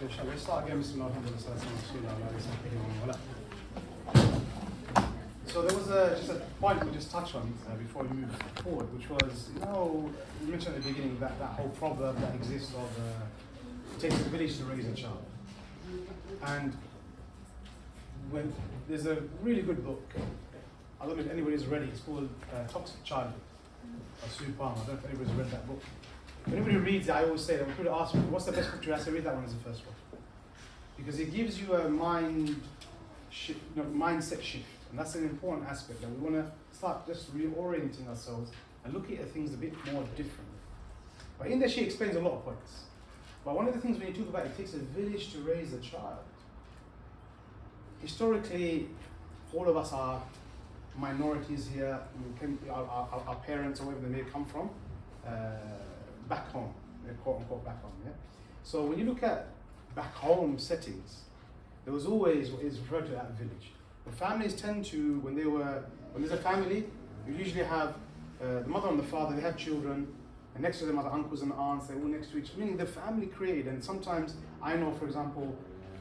Okay, shall we start again? So there was just a point we just touched on before we move forward, which was, you mentioned at the beginning that whole proverb that exists of it takes a village to raise a child. And when there's a really good book, I don't know if anybody's read it, it's called Toxic Childhood by Sue Palmer. I don't know if anybody's read that book. When anybody reads it, I always say that when people ask me, what's the best book to read? I say, read that one as the first one. Because it gives you a mindset shift. And that's an important aspect, that we want to start just reorienting ourselves and looking at things a bit more differently. But in there she explains a lot of points. But one of the things when you talk about it takes a village to raise a child. Historically, all of us are minorities here. Our parents or wherever they may come from, back home, quote unquote back home. Yeah. So when you look at back home settings, there was always what is referred to as a village. The families tend to, when there's a family, you usually have the mother and the father, they have children, and next to them are the uncles and aunts, they're all next to each other, meaning the family created. And sometimes, I know, for example,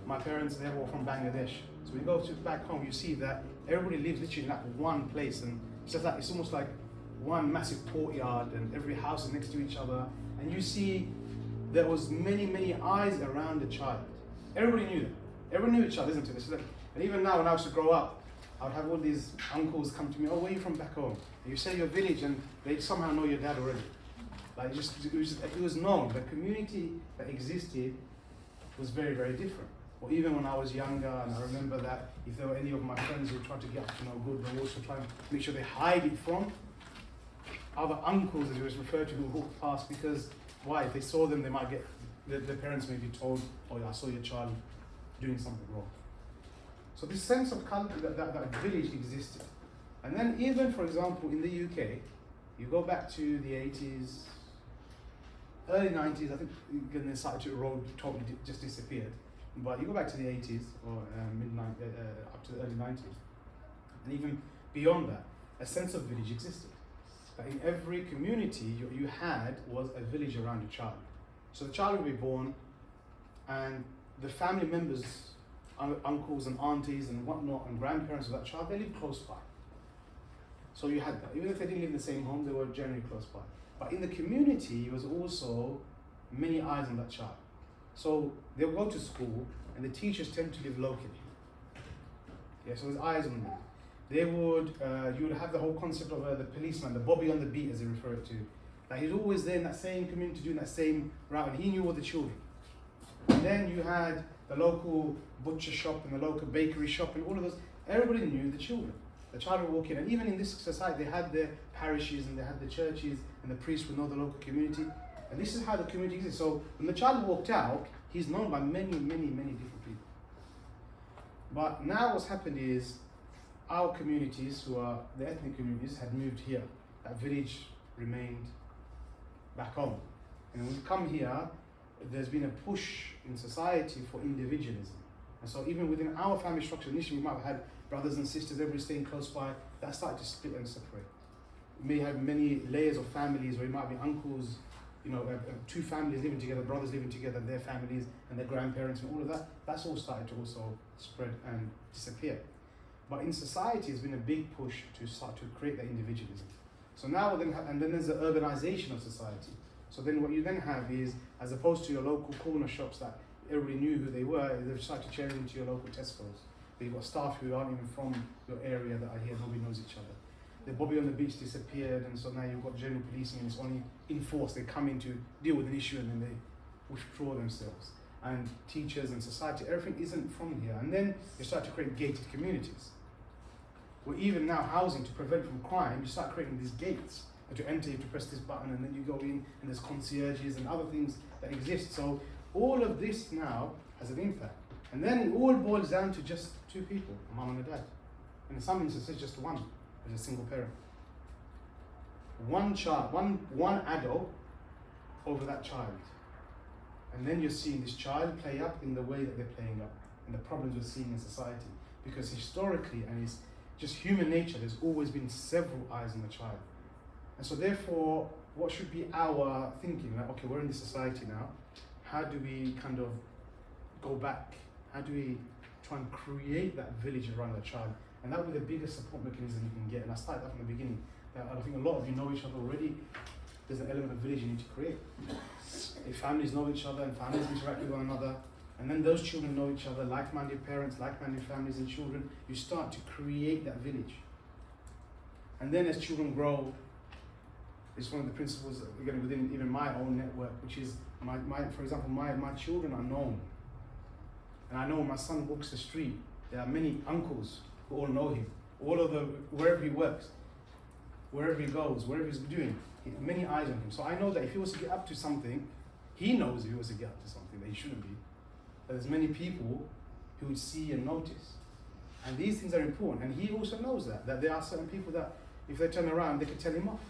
my parents, they're all from Bangladesh. So when you go to back home, you see that everybody lives literally in that one place, and it's almost like one massive courtyard, and every house is next to each other. And you see there was many eyes around the child. Everybody knew them. Everyone knew each other, isn't it? And even now, when I used to grow up, I would have all these uncles come to me, oh, where are you from back home? And you say your village, and they somehow know your dad already. Like, it was known. The community that existed was very, very different. Or even when I was younger, and I remember that if there were any of my friends who tried to get up to no good, they also try and make sure they hide it from other uncles, as it was referred to, who walked past, because why? If they saw them, they might get, their parents may be told, oh yeah, I saw your child doing something wrong. So this sense of culture, that village existed. And then even, for example, in the UK, you go back to the 80s, early 90s, I think they started to erode, totally just disappeared. But you go back to the 80s, or up to the early 90s, and even beyond that, a sense of village existed. That in every community you had was a village around your child. So the child would be born, and the family members, uncles and aunties and whatnot, and grandparents of that child, they lived close by. So you had that. Even if they didn't live in the same home, they were generally close by. But in the community, there was also many eyes on that child. So they'll go to school, and the teachers tend to live locally. Yeah, so there's eyes on them. They would, you would have the whole concept of the policeman, the Bobby on the beat, as they refer it to. Like, he's always there in that same community doing that same route, and he knew all the children. And then you had the local butcher shop and the local bakery shop, and all of those. Everybody knew the children. The child would walk in, and even in this society, they had their parishes and they had the churches, and the priest would know the local community. And this is how the community exists. So when the child walked out, he's known by many different people. But now what's happened is our communities, who are the ethnic communities, had moved here. That village remained back home. And when we come here, there's been a push in society for individualism. And so even within our family structure, initially we might have had brothers and sisters, everybody staying close by. That started to split and separate. We may have many layers of families where it might be uncles, two families living together, brothers living together, their families and their grandparents and all of that. That's all started to also spread and disappear. But in society, it's been a big push to start to create that individualism. So now, and then there's the urbanization of society. So then what you then have is, as opposed to your local corner shops that everybody knew who they were, they've started to change into your local Tesco's. You've got staff who aren't even from your area that are here, nobody knows each other. The Bobby on the beach disappeared, and so now you've got general policing, and it's only enforced. They come in to deal with an issue and then they withdraw themselves. And teachers and society, everything isn't from here. And then you start to create gated communities. Where even now housing, to prevent from crime, you start creating these gates. And to enter, you have to press this button, and then you go in, and there's concierges and other things that exist. So all of this now has an impact. And then it all boils down to just two people, a mum and a dad. And in some instances, just one, as a single parent. One child, one adult over that child. And then you're seeing this child play up in the way that they're playing up, and the problems we're seeing in society. Because historically, and it's just human nature, there's always been several eyes on the child. And so therefore, what should be our thinking? Like, okay, we're in this society now. How do we kind of go back? How do we try and create that village around the child? And that would be the biggest support mechanism you can get. And I started that from the beginning. I think a lot of you know each other already. There's an element of village you need to create. If families know each other and families interact with one another, and then those children know each other, like-minded parents, like-minded families and children, you start to create that village. And then as children grow, it's one of the principles, again, within even my own network, which is, for example, my children are known. And I know when my son walks the street, there are many uncles who all know him. All of the, wherever he works, wherever he goes, wherever he's doing, many eyes on him. So I know that if he was to get up to something, he knows if he was to get up to something that he shouldn't be. But there's many people who would see and notice. And these things are important. And he also knows that there are certain people that if they turn around, they can tell him off.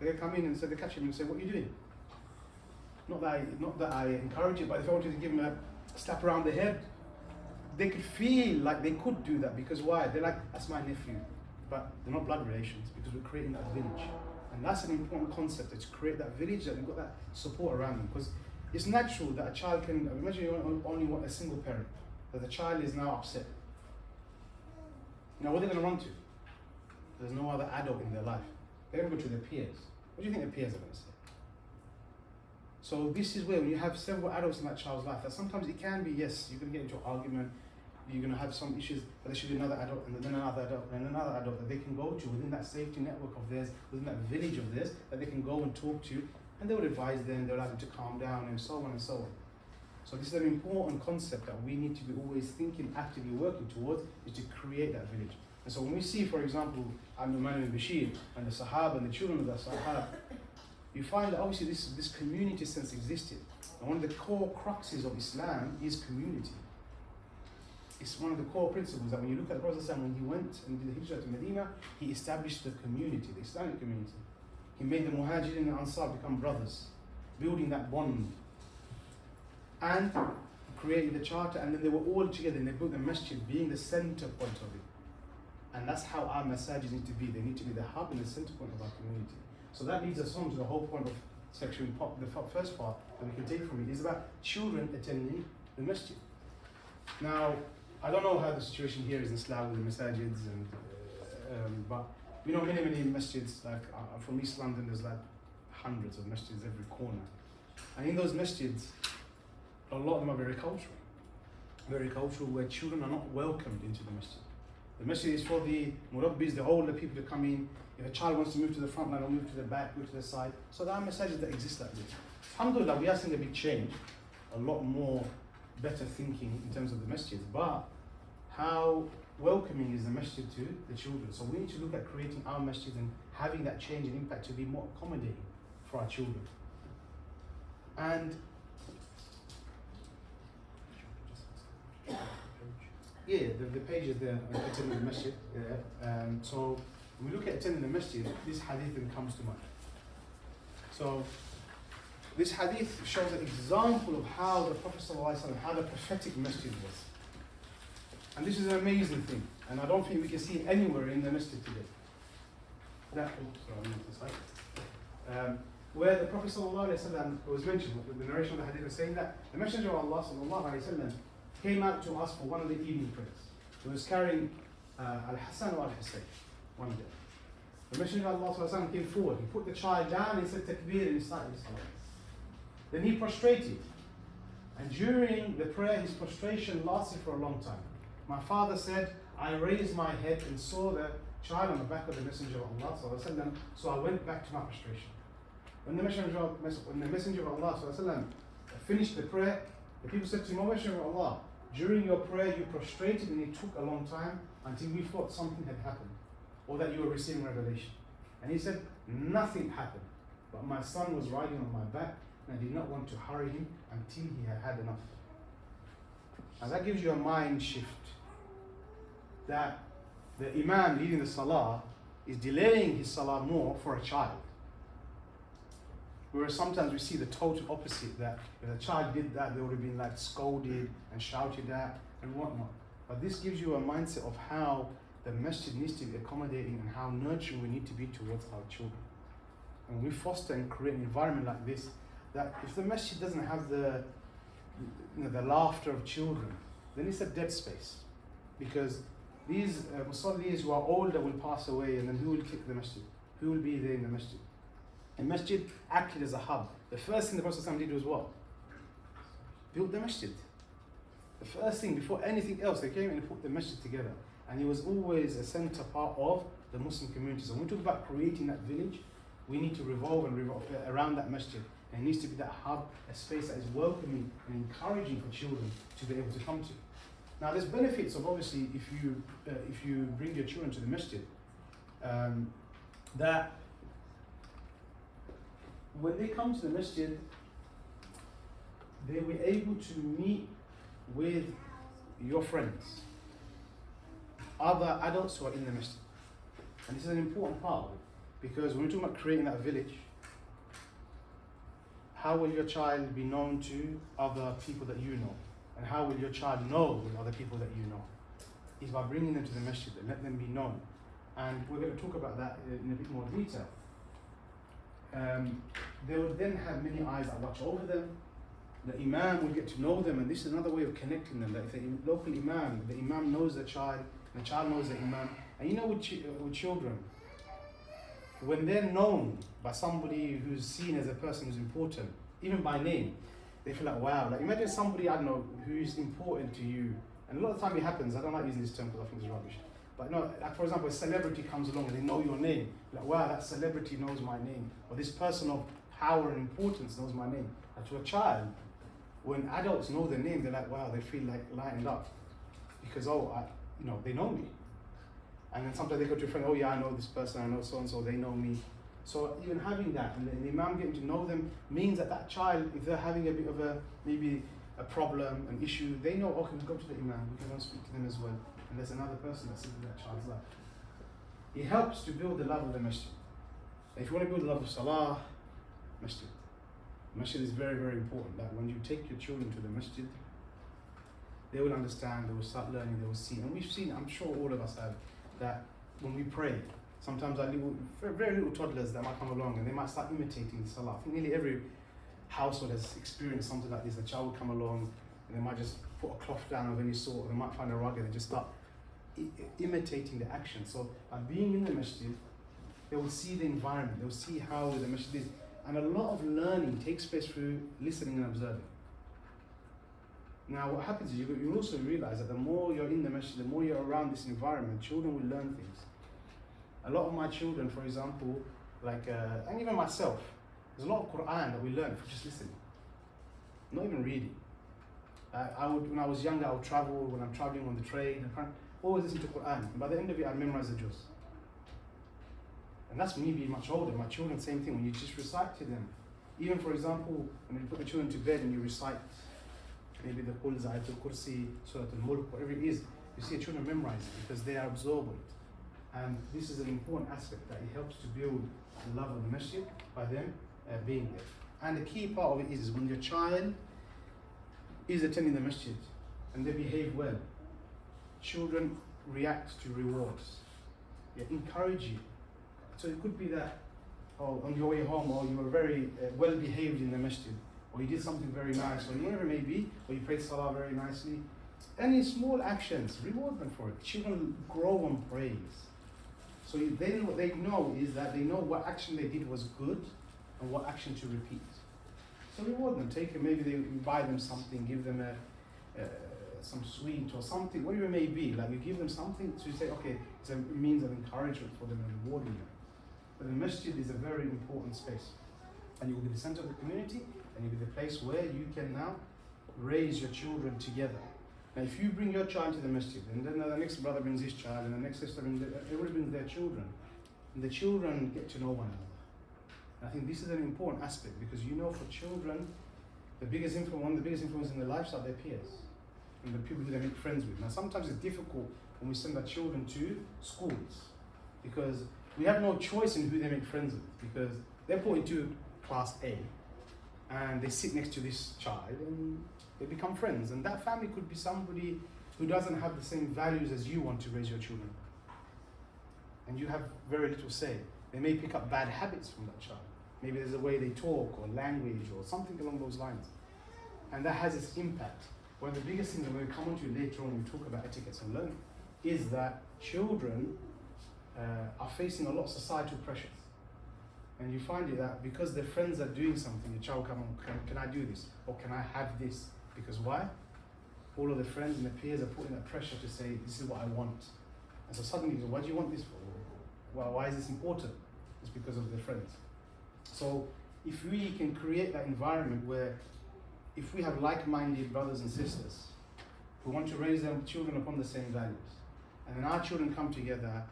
They come in and say, they catch him and say, what are you doing? Not that I encourage it, but if I wanted to give him a slap around the head, they could feel like they could do that, because why? They're like, that's my nephew. But they're not blood relations, because we're creating that village. And that's an important concept, to create that village, that you've got that support around them. Because it's natural that a child can, imagine you only want a single parent, that the child is now upset. Now what are they going to run to? There's no other adult in their life. They're going to go to their peers. What do you think their peers are going to say? So this is where, when you have several adults in that child's life, that sometimes it can be, yes, you're going to get into an argument, you're going to have some issues, but there should be another adult, and then another adult, and another adult that they can go to within that safety network of theirs, within that village of theirs, that they can go and talk to, and they will advise them, they'll allow them to calm down, and so on and so on. So this is an important concept that we need to be always thinking, actively working towards, is to create that village. And so when we see, for example, An-Nu'man ibn Bashir and the Sahaba and the children of the Sahaba, you find that obviously this community sense existed. And one of the core cruxes of Islam is community. It's one of the core principles that when you look at the Prophet when he went and did the Hijrah to Medina, he established the community, the Islamic community. He made the Muhajirin and Ansar become brothers, building that bond. And created the charter, and then they were all together and they built the masjid, being the center point of it. And that's how our masajid need to be. They need to be the hub and the center point of our community. So that leads us on to the whole point of section, the first part that we can take from it is about children attending the masjid. Now, I don't know how the situation here is in Islam with the masajids, but we know many masjids, like from East London, there's like hundreds of masjids every corner. And in those masjids, a lot of them are very cultural, where children are not welcomed into the masjid. The masjid is for the murabbis, the older people to come in. If a child wants to move to the front line or move to the back, move to the side. So there are massages that exist like this. Alhamdulillah, we are seeing a big change, a lot more better thinking in terms of the masjid, but how welcoming is the masjid to the children? So we need to look at creating our masjid and having that change and impact to be more accommodating for our children. And yeah, the page is there, attending the masjid. So when we look at attending the masjid, this hadith then comes to mind. So this hadith shows an example of how the Prophet ﷺ, how the prophetic masjid was. And this is an amazing thing. And I don't think we can see it anywhere in the masjid today. Where the Prophet ﷺ was mentioned, the narration of the hadith was saying that the Messenger of Allah ﷺ came out to us for one of the evening prayers. He was carrying Al-Hassan or Al-Hussein one day. The Messenger of Allah ﷺ came forward. He put the child down and said takbir and he started his salah. Then he prostrated. And during the prayer, his prostration lasted for a long time. My father said, I raised my head and saw the child on the back of the Messenger of Allah ﷺ, so I went back to my prostration. When the Messenger of Allah ﷺ finished the prayer, the people said to him, O Messenger of Allah, during your prayer you prostrated and it took a long time until we thought something had happened or that you were receiving revelation. And he said, nothing happened, but my son was riding on my back and I did not want to hurry him until he had had enough. And that gives you a mind shift that the Imam leading the Salah is delaying his Salah more for a child. Whereas sometimes we see the total opposite, that if a child did that, they would have been like scolded and shouted at and whatnot. But this gives you a mindset of how the masjid needs to be accommodating and how nurturing we need to be towards our children. And we foster and create an environment like this, that if the masjid doesn't have the the laughter of children, then it's a dead space. Because these musallis who are older will pass away, and then who will kick the masjid? Who will be there in the masjid? The masjid acted as a hub. The first thing the Prophet did was what? Built the masjid. The first thing, before anything else, they came and put the masjid together. And he was always a center part of the Muslim community. So when we talk about creating that village, we need to revolve around that masjid. And it needs to be that hub, a space that is welcoming and encouraging for children to be able to come to. Now there's benefits of, obviously, if you bring your children to the masjid, that when they come to the masjid, they'll be able to meet with your friends, other adults who are in the masjid. And this is an important part of it, because when we're talking about creating that village, how will your child be known to other people that you know? And how will your child know with other people that you know? Is by bringing them to the masjid and let them be known. And we're going to talk about that in a bit more detail. They will then have many eyes that watch over them. The imam will get to know them, and this is another way of connecting them. That if the local imam, the imam knows the child, and the child knows the imam. And you know, with children, when they're known by somebody who's seen as a person who's important, even by name, they feel like, wow. Like imagine somebody, I don't know, who's important to you. And a lot of the time it happens, I don't like using this term because I think it's rubbish. But no, like for example, a celebrity comes along and they know your name. Like, wow, that celebrity knows my name. Or this person of power and importance knows my name. And to a child, when adults know their name, they're like, wow, they feel like lightened up. Because, they know me. And then sometimes they go to a friend, oh yeah, I know this person, I know so-and-so, they know me. So even having that, and the imam getting to know them, means that that child, if they're having a bit of maybe a problem, an issue, they know, okay, we'll go to the imam, we can go and speak to them as well. And there's another person that's in that child's life. It helps to build the love of the masjid. If you want to build the love of salah, masjid. Masjid is very, very important. That when you take your children to the masjid, they will understand, they will start learning, they will see. And we've seen, I'm sure all of us have, that when we pray, sometimes our very little toddlers that might come along and they might start imitating the salah. I think nearly every household has experienced something like this. A child will come along and they might just put a cloth down of any sort, or they might find a rug and they just start imitating the action. So by being in the masjid, they will see the environment, they will see how the masjid is. And a lot of learning takes place through listening and observing. Now what happens is you also realize that the more you're in the masjid, the more you're around this environment, children will learn things. A lot of my children, for example, and even myself, there's a lot of Quran that we learn from just listening, not even reading. When I was younger, I would travel, when I'm traveling on the train, I always listen to Quran. And by the end of it, I memorize the juz. And that's me being much older. My children, same thing. When you just recite to them, even for example, when you put the children to bed and you recite maybe the Qul, Ayatul Kursi, Surah Al-Mulk, whatever it is, you see your children memorize it because they are absorbed. And this is an important aspect, that it helps to build the love of the masjid by them being there. And the key part of it is when your child is attending the masjid and they behave well, children react to rewards. They encourage you. So it could be that, on your way home, or you were very well behaved in the masjid, or you did something very nice, or whatever it may be, or you prayed salah very nicely. Any small actions, reward them for it. Children grow on praise. So then what they know is that they know what action they did was good and what action to repeat. So reward them. Take them, maybe they buy them something, give them some sweet or something, whatever it may be. Like you give them something to say, okay, it's a means of encouragement for them and rewarding them. But the masjid is a very important space. And you will be the center of the community, and you'll be the place where you can now raise your children together. Now if you bring your child to the masjid, and then the next brother brings his child, and the next sister brings everybody brings their children, and the children get to know one another. And I think this is an important aspect, because for children, one of the biggest influence in their lives are their peers, and the people who they make friends with. Now sometimes it's difficult when we send our children to schools, because we have no choice in who they make friends with, because they're put into class A, and they sit next to this child, and they become friends. And that family could be somebody who doesn't have the same values as you want to raise your children. And you have very little say. They may pick up bad habits from that child. Maybe there's a way they talk, or language, or something along those lines. And that has its impact. One of the biggest things that we'll come on to later on when we talk about etiquettes and learning is that children are facing a lot of societal pressures. And you find it that because their friends are doing something, your child come on, can I do this? Or can I have this? Because why? All of the friends and the peers are putting that pressure to say, this is what I want. And so suddenly, what do you want this for? Well, why is this important? It's because of the friends. So if we can create that environment where if we have like-minded brothers and sisters who want to raise their children upon the same values, and then our children come together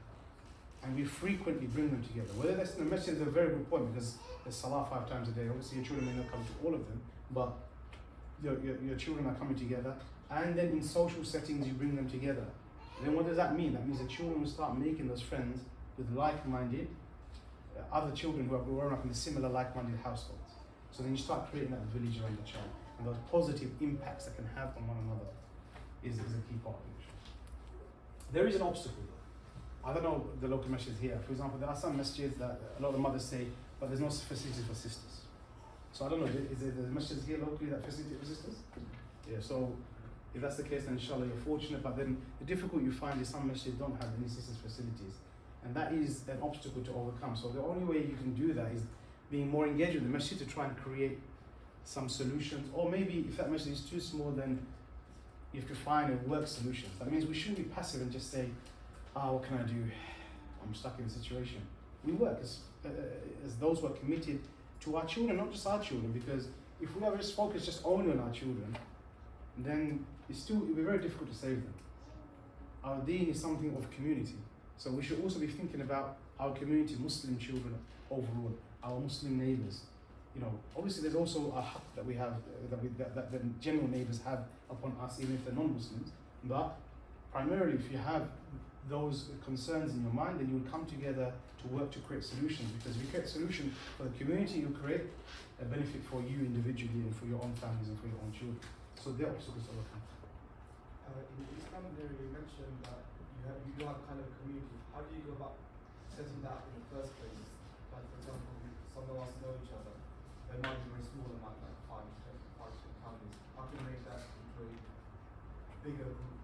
and we frequently bring them together, whether that's in the masjid is a very good point because there's salah 5 times a day. Obviously your children may not come to all of them, but your children are coming together, and then in social settings you bring them together. Then what does that mean? That means the children will start making those friends with like-minded other children who are growing up in the similar like-minded households. So then you start creating that village around the child, and those positive impacts that can have on one another is a key part of it. There is an obstacle though. I don't know the local masjids here. For example, there are some masjids that a lot of mothers say, but there's no facilities for sisters. So I don't know, is there the masjids here locally that facilitate for sisters? Yeah, so if that's the case, then inshallah you're fortunate, but then the difficulty you find is some masjids don't have any sisters facilities. And that is an obstacle to overcome. So the only way you can do that is being more engaged with the masjid to try and create some solutions. Or maybe if that masjid is too small, then you have to find and work solutions. That means we shouldn't be passive and just say, what can I do? I'm stuck in a situation. We work as those who are committed to our children, not just our children, because if we are just focused just only on our children, then it'll be very difficult to save them. Our deen is something of community. So we should also be thinking about our community, Muslim children overall, our Muslim neighbours. You know, obviously there's also a haqq that we have, that the general neighbours have upon us, even if they're non-Muslims. But primarily, if you have those concerns in your mind, then you will come together to work to create solutions. Because if you create a solution for the community, you create a benefit for you individually and for your own families and for your own children. So they're obstacles to overcome. In Islam, you mentioned that you do have kind of a community. How do you go about setting that up in the first place? Like, for example, some of us know each other. They might be very small, amount, like 5 families. How can you make that into a bigger group?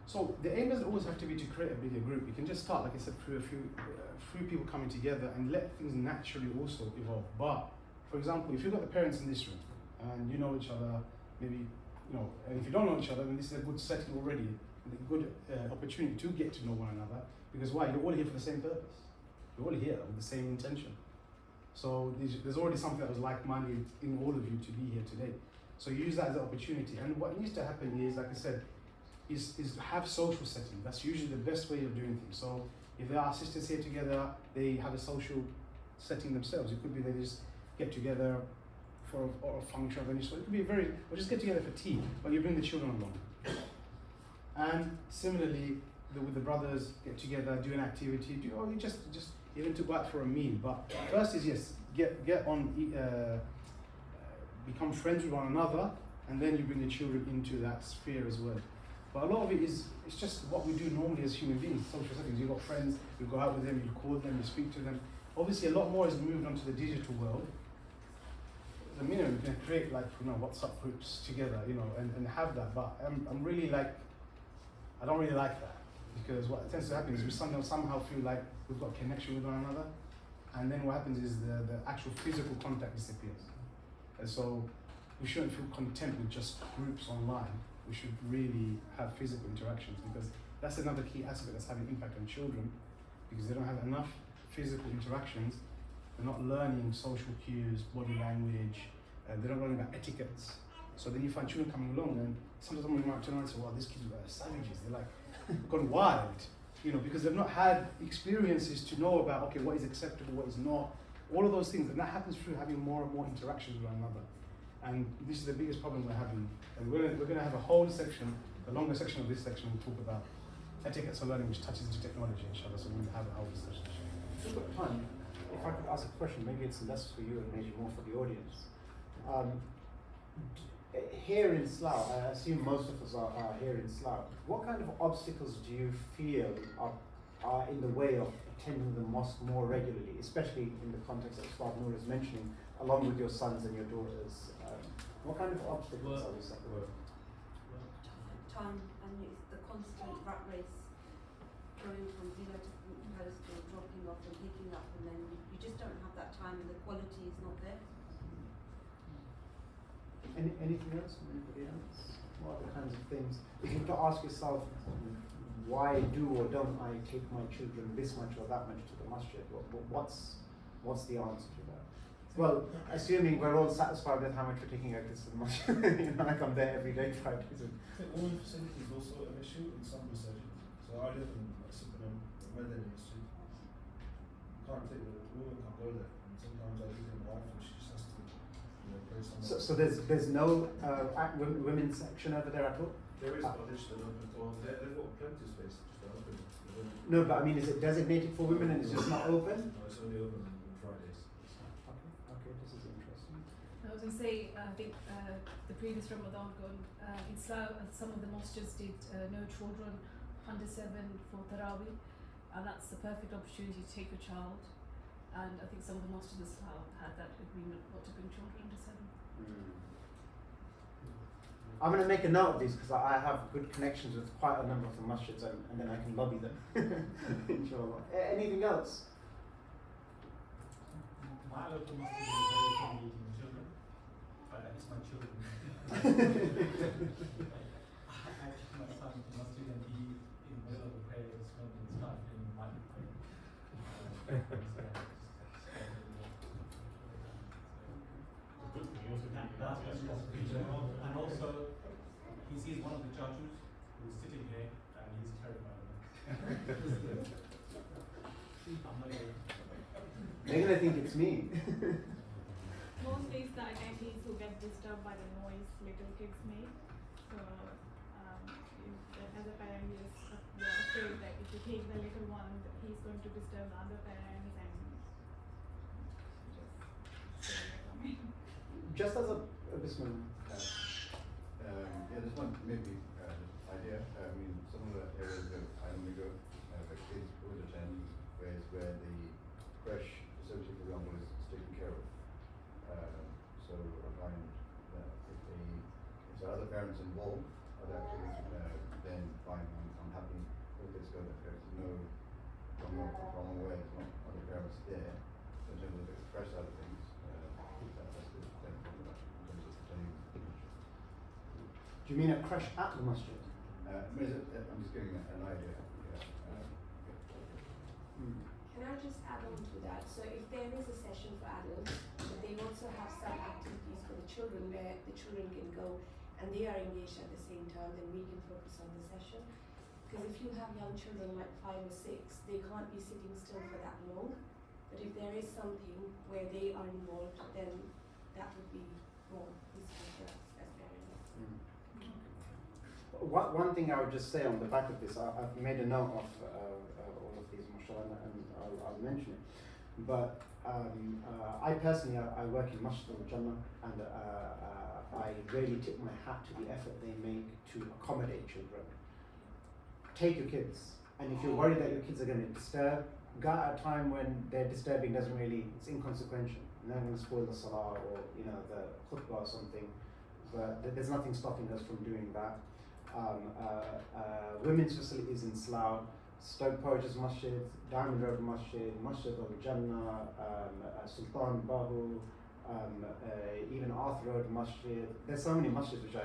So the aim doesn't always have to be to create a bigger group. You can just start, like I said, through a few people coming together and let things naturally also evolve. But for example, if you've got the parents in this room and you know each other, maybe and if you don't know each other, then this is a good setting already, a good opportunity to get to know one another. Because why? You're all here for the same purpose. You're all here with the same intention. So there's already something that was like-minded in all of you to be here today. So use that as an opportunity. And what needs to happen is, like I said, is have social setting. That's usually the best way of doing things. So if there are sisters here together, they have a social setting themselves. It could be they just get together for a function of any sort. It could be or just get together for tea, but you bring the children along. And similarly, with the brothers, get together, do an activity, you just even to go out for a meal. But first is yes, get on, become friends with one another, and then you bring the children into that sphere as well. But a lot of it it's just what we do normally as human beings, social settings. You've got friends, you go out with them, you call them, you speak to them. Obviously, a lot more has moved onto the digital world. The minimum, you can create WhatsApp groups together, and have that. But I'm really I don't really like that, because what tends to happen is we somehow feel like we've got a connection with one another, and then what happens is the actual physical contact disappears. And so we shouldn't feel content with just groups online. We should really have physical interactions, because that's another key aspect that's having impact on children, because they don't have enough physical interactions. They're not learning social cues, body language, they're not learning about etiquettes. So then you find children coming along, and sometimes someone might turn around and say, well, these kids are savages, they're gone wild, because they've not had experiences to know about, okay, what is acceptable, what is not, all of those things. And that happens through having more and more interactions with one another. And this is the biggest problem we're having. And we're going to have a whole section, the longer section of this section, we'll talk about etiquettes of learning, which touches into technology, inshallah. So we'll have a whole discussion. If I could ask a question, maybe it's less for you and maybe more for the audience. Here in Slough, I assume most of us are here in Slough, what kind of obstacles do you feel are are in the way of attending the mosque more regularly, especially in the context that Ustad Noor is mentioning, along with your sons and your daughters? What kind of obstacles are we suffering? Time, and it's the constant rat race, going from zero to post or dropping off and picking up, and then you just don't have that time, and the quality is not there. Anything else from anybody else? What other kinds of things? If you were to ask yourself, why do or don't I take my children this much or that much to the masjid? What's the answer to that? Well, assuming we're all satisfied with how much we're taking our kids to the masjid, you know, like I'm there every day, 5 days a week. I think women facility is also an issue in some research. So I live in Sydenham, Medina Street. Can't take the woman can't go there. And sometimes I leave my wife and she just has to, pray somewhere. So there's no women's section over there at all? There is, but they just don't open. Well, they've got plenty of space, just don't open it. No, but I mean, is it designated for women and it's just not open? No, it's only open on Fridays. Okay, this is interesting. I was going to say, I think the previous Ramadan gone, in Slough, some of the mosques did no children under 7 for Taraweeh, and that's the perfect opportunity to take your child. And I think some of the mosques in Slough had that agreement not to bring children under 7. I'm going to make a note of these because I have good connections with quite a number of the masjids and then I can lobby them. Inshallah. Anything else? My local masjid is very common eating children, but it's my children. I took my son to the masjid and he, in the middle of the prayer, was smoking stuff and might be praying. And also, he sees one of the judges who's sitting here and he's terrified of him. I'm not even. They're going to think it's me. Mostly it's the attendees who get disturbed by the noise little kids make. So, as a parent, you're afraid that if you take the little one, he's going to disturb the other parents and Just as a Bismillah. This one maybe idea. I mean, some of the areas that I normally go, the kids would attend, where the creche facility, for example, is taken care of. So I find that if there are other parents involved, other activities, then fine. I'm happy with this go. There's no wrong way. There's not other parents there. So in terms of the creche side of things, that's good. In terms of attending. Do you mean a crash at the masjid? I'm just giving an idea. Can I just add on to that? So if there is a session for adults, but they also have some activities for the children where the children can go and they are engaged at the same time, then we can focus on the session. Because if you have young children like 5 or 6, they can't be sitting still for that long. But if there is something where they are involved, then that would be more useful for us as parents. One thing I would just say on the back of this, I've made a note of all of these, mashallah, and I'll mention it. But I personally, I work in Masjid al-Jannah, and I really tip my hat to the effort they make to accommodate children. Take your kids, and if you're worried that your kids are going to disturb, go at a time when their disturbing it's inconsequential. And they're going to spoil the salah or the khutbah or something. But there's nothing stopping us from doing that. Women's facilities in Slough, Stoke Porridge's Masjid, Diamond Road Masjid, Masjid al-Jannah, Sultan Bahu, even Arthur Road Masjid. There's so many masjids which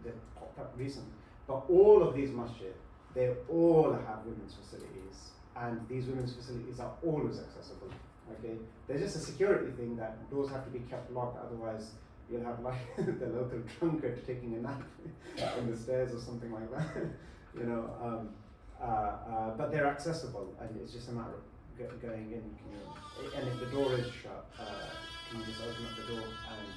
they've popped up recently. But all of these masjid, they all have women's facilities, and these women's facilities are always accessible. Okay, there's just a security thing that doors have to be kept locked, otherwise you'll have like the local drunkard taking a nap on the stairs or something like that. But they're accessible, and it's just a matter of going in. And if the door is shut, can you just open up the door? And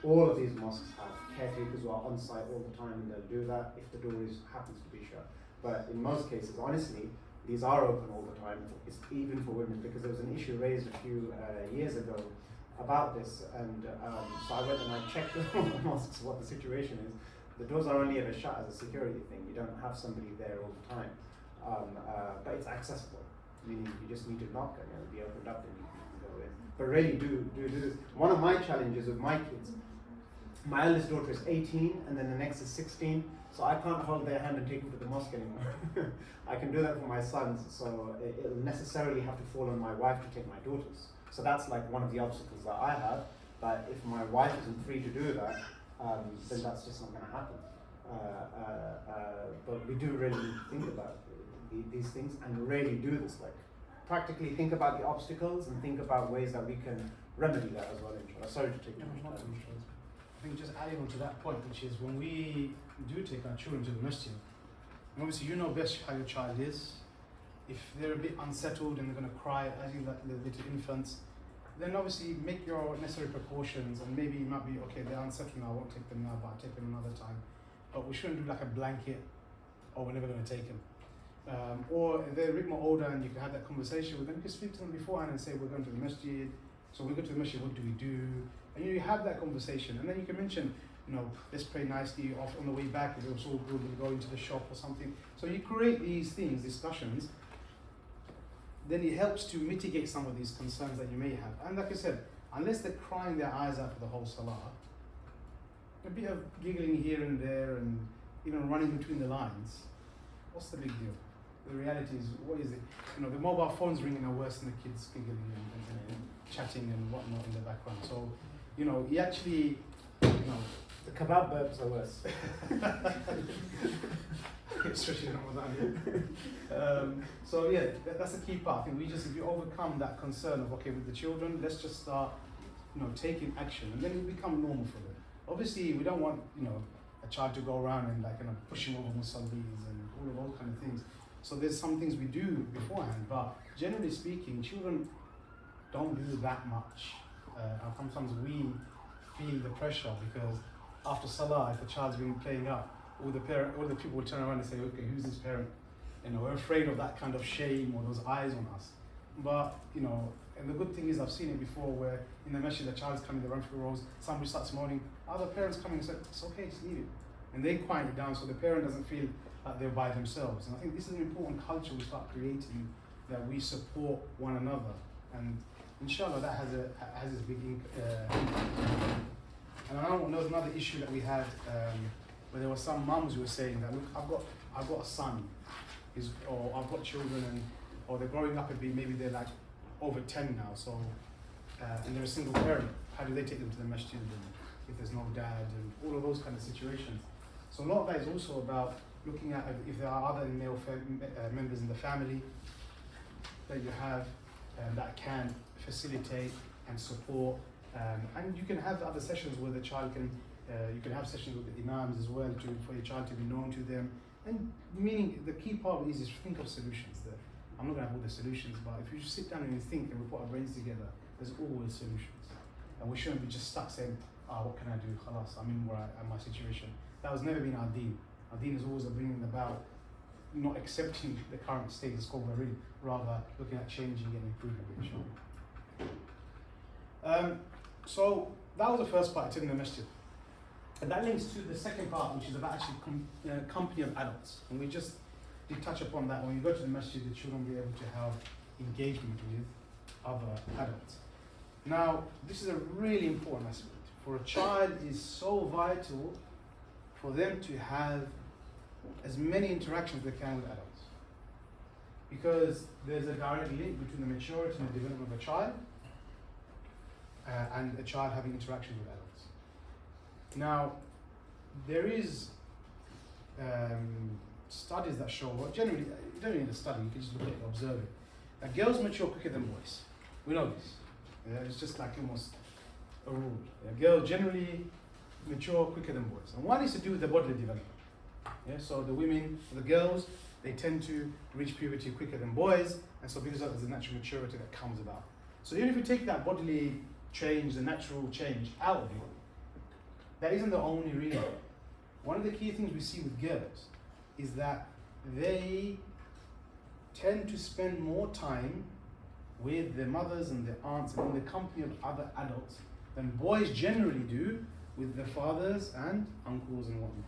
all of these mosques have caretakers who are on site all the time, and they'll do that if the door happens to be shut. But in most cases, honestly, these are open all the time, even for women, because there was an issue raised a few years ago about this, and so I went and I checked all the mosques what the situation is. The doors are only ever shut as a security thing. You don't have somebody there all the time, but it's accessible. meaning you just need to knock and it'll be opened up and you can go in. But really do this. One of my challenges with my kids, my eldest daughter is 18 and then the next is 16, so I can't hold their hand and take them to the mosque anymore. I can do that for my sons, so it'll necessarily have to fall on my wife to take my daughters. So that's like one of the obstacles that I have, but if my wife isn't free to do that, then that's just not going to happen. But we do really need to think about these things and really do this, like practically think about the obstacles and think about ways that we can remedy that as well, inshallah. Sorry to take too much time. I think just adding on to that point, which is when we do take our children to the masjid, and obviously you know best how your child is. If they're a bit unsettled and they're going to cry as you like the little infants, then obviously make your necessary precautions, and maybe it might be, okay, they're unsettled now, I won't take them now, but I'll take them another time. But we shouldn't do like a blanket, oh, we're never going to take them. Or if they're a bit more older and you can have that conversation with them, you can speak to them beforehand and say, we're going to the masjid, so we go to the masjid, what do we do? And you have that conversation, and then you can mention, let's pray nicely off on the way back, if it was all good, we'll go into the shop or something. So you create these things, discussions, then it helps to mitigate some of these concerns that you may have. And like I said, unless they're crying their eyes out for the whole salah, a bit of giggling here and there and even running between the lines, what's the big deal? The reality is, what is it? The mobile phones ringing are worse than the kids giggling and chatting and whatnot in the background. So, he actually, the kebab burps are worse. Especially in Ramadan. So yeah, that's the key part. I think if you overcome that concern of, okay, with the children, let's just start, taking action, and then it will become normal for them. Obviously, we don't want, a child to go around and pushing over musallis and all of those kind of things. So there's some things we do beforehand, but generally speaking, children don't do that much. And sometimes we feel the pressure because after salah, if the child's been playing up, all the people will turn around and say, okay, who's this parent? We're afraid of that kind of shame or those eyes on us. But, and the good thing is I've seen it before where in the masjid the child's coming, they run through the rows, somebody starts moaning, other parents coming and say, it's okay, just leave it. And they quiet it down so the parent doesn't feel like they're by themselves. And I think this is an important culture we start creating, that we support one another. And inshallah that has this big impact. And I know there was another issue that we had where there were some mums who were saying that, look, I've got a son, or I've got children, or they're growing up a bit, maybe they're like over 10 now, so and they're a single parent. How do they take them to the masjid if there's no dad, and all of those kind of situations? So a lot of that is also about looking at if there are other male members in the family that you have that can facilitate and support, and you can have other sessions where the child can. You can have sessions with the imams as well for your child to be known to them. And meaning the key part is think of solutions there. I'm not going to have all the solutions, but if you just sit down and you think and we put our brains together, there's always solutions. And we shouldn't be just stuck saying, what can I do? Khalas, I'm in my situation. That has never been our deen. Our deen is always bringing about not accepting the current status quo we're in, rather looking at changing and improving it. So that was the first part, attending the masjid. And that links to the second part, which is about actually company of adults. And we just did touch upon that. When you go to the masjid, the children will be able to have engagement with other adults. Now, this is a really important aspect. For a child, it is so vital for them to have as many interactions as they can with adults. Because there's a direct link between the maturity and the development of a child and a child having interactions with adults. Now, there is studies that show, well, generally, you don't need a study, you can just look at it and observe it, that girls mature quicker than boys. We know this. Yeah, it's just like almost a rule. Yeah, girls generally mature quicker than boys. And one is to do with the bodily development. Yeah, so the girls, they tend to reach puberty quicker than boys, and so because of that, there's a natural maturity that comes about. So even if you take that bodily change, the natural change out of it, that isn't the only reason. One of the key things we see with girls is that they tend to spend more time with their mothers and their aunts and in the company of other adults than boys generally do with their fathers and uncles and whatnot.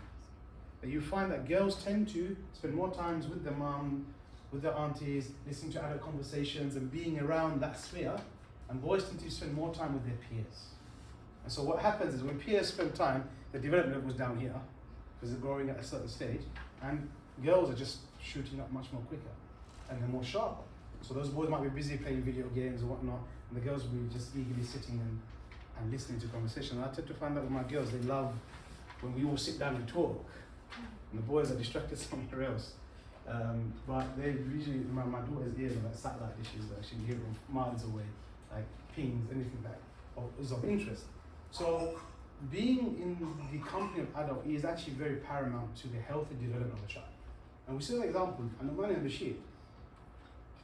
But you find that girls tend to spend more time with their mum, with their aunties, listening to adult conversations and being around that sphere, and boys tend to spend more time with their peers. And so what happens is when peers spend time, the development was down here, because they're growing at a certain stage, and girls are just shooting up much more quicker, and they're more sharper. So those boys might be busy playing video games or whatnot, and the girls will be just eagerly sitting and listening to conversation. And I tend to find that with my girls, they love when we all sit down and talk, and the boys are distracted somewhere else. But they usually, my daughter's ears are like satellite dishes that she can hear from miles away, like pings, anything that is of interest. So being in the company of adult is actually very paramount to the healthy development of a child. And we see an example, An-Nu'man al-Bashir.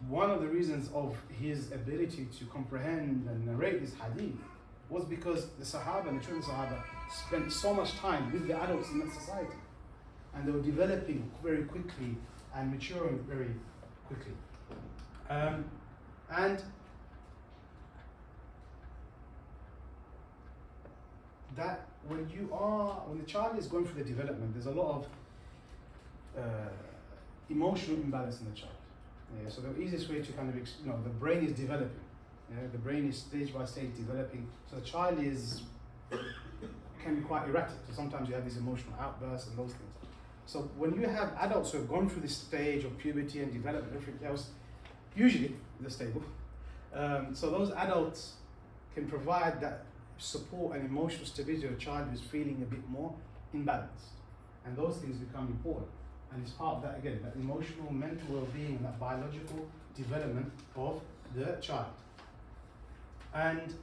One of the reasons of his ability to comprehend and narrate this hadith was because the Sahaba and the children of Sahaba spent so much time with the adults in that society. And they were developing very quickly and maturing very quickly. And that when the child is going through the development, there's a lot of emotional imbalance in the child. Yeah, so the easiest way to kind of, the brain is developing. Yeah, the brain is stage by stage developing. So the child can be quite erratic. So sometimes you have these emotional outbursts and those things. So when you have adults who have gone through this stage of puberty and development and everything else, usually they're stable. So those adults can provide that support and emotional stability to a child who's feeling a bit more imbalanced. And those things become important. And it's part of that, again, that emotional, mental well-being and that biological development of the child. And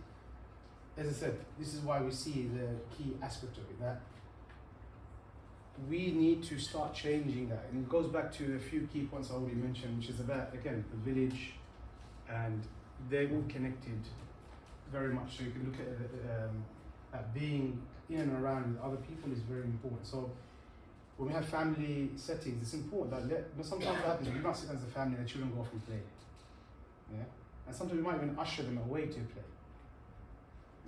as I said, this is why we see the key aspect of it, that we need to start changing that. And it goes back to a few key points I already mentioned, which is about, again, the village, and they're all connected very much. So you can look at being in and around with other people is very important. So when we have family settings, it's important that sometimes what happens, we might sit as a family and the children go off and play. Yeah? And sometimes we might even usher them away to play.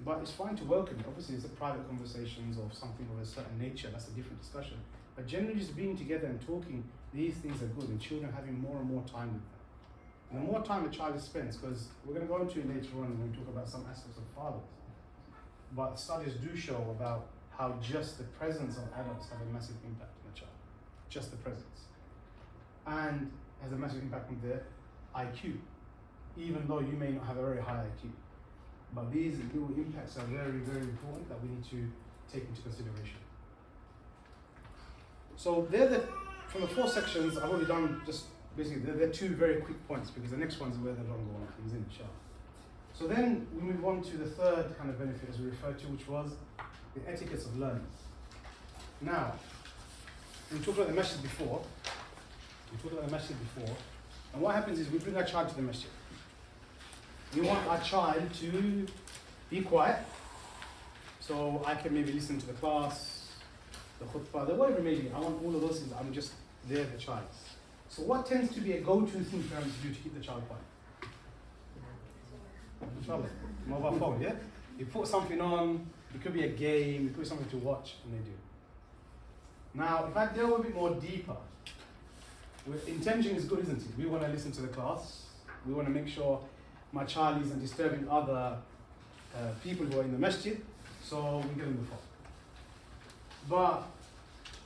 But it's fine to welcome it. Obviously, it's a private conversations of something of a certain nature, that's a different discussion. But generally just being together and talking, these things are good, and children having more and more time with them. And the more time the child spends, because we're going to go into it later on when we talk about some aspects of fathers. But studies do show about how just the presence of adults have a massive impact on a child. Just the presence. And has a massive impact on their IQ, even though you may not have a very high IQ. But these little impacts are very, very important that we need to take into consideration. So from the 4 sections, I've already done just basically, they're 2 very quick points because the next one's where the longer one comes in, inshallah. So then we move on to the third kind of benefit as we referred to, which was the etiquettes of learning. Now, we talked about the masjid before. And what happens is we bring our child to the masjid. We want our child to be quiet, so I can maybe listen to the class, the khutbah, whatever it may be. I want all of those things. I'm just there, the child. So what tends to be a go-to thing parents do to keep the child quiet? Inshallah, mobile phone, yeah? You put something on, it could be a game, it could be something to watch, and they do. Now, if I delve a bit more deeper, intention is good, isn't it? We want to listen to the class, we want to make sure my child isn't disturbing other people who are in the masjid, so we give them the phone. But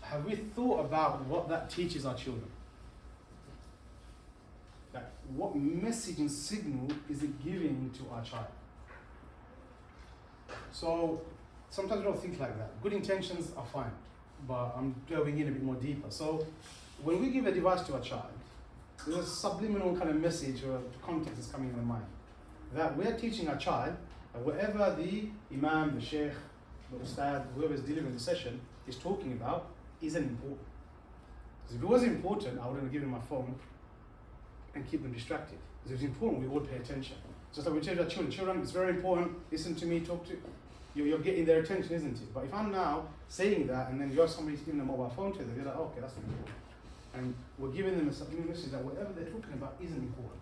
have we thought about what that teaches our children? Like, what message and signal is it giving to our child? So sometimes we don't think like that. Good intentions are fine, but I'm delving in a bit more deeper. So when we give a device to our child, there's a subliminal kind of message or context that's coming in the mind. That we're teaching our child that whatever the imam, the sheikh, the ustad, whoever is delivering the session is talking about isn't important. Because if it was important, I wouldn't have given my phone and keep them distracted. Because if it's important, we would pay attention. Just like we tell our children, it's very important, listen to me, talk to you. You're getting their attention, isn't it? But if I'm now saying that and then you're somebody's giving a mobile phone to them, you're like, okay, that's not important. And we're giving them a message that whatever they're talking about isn't important.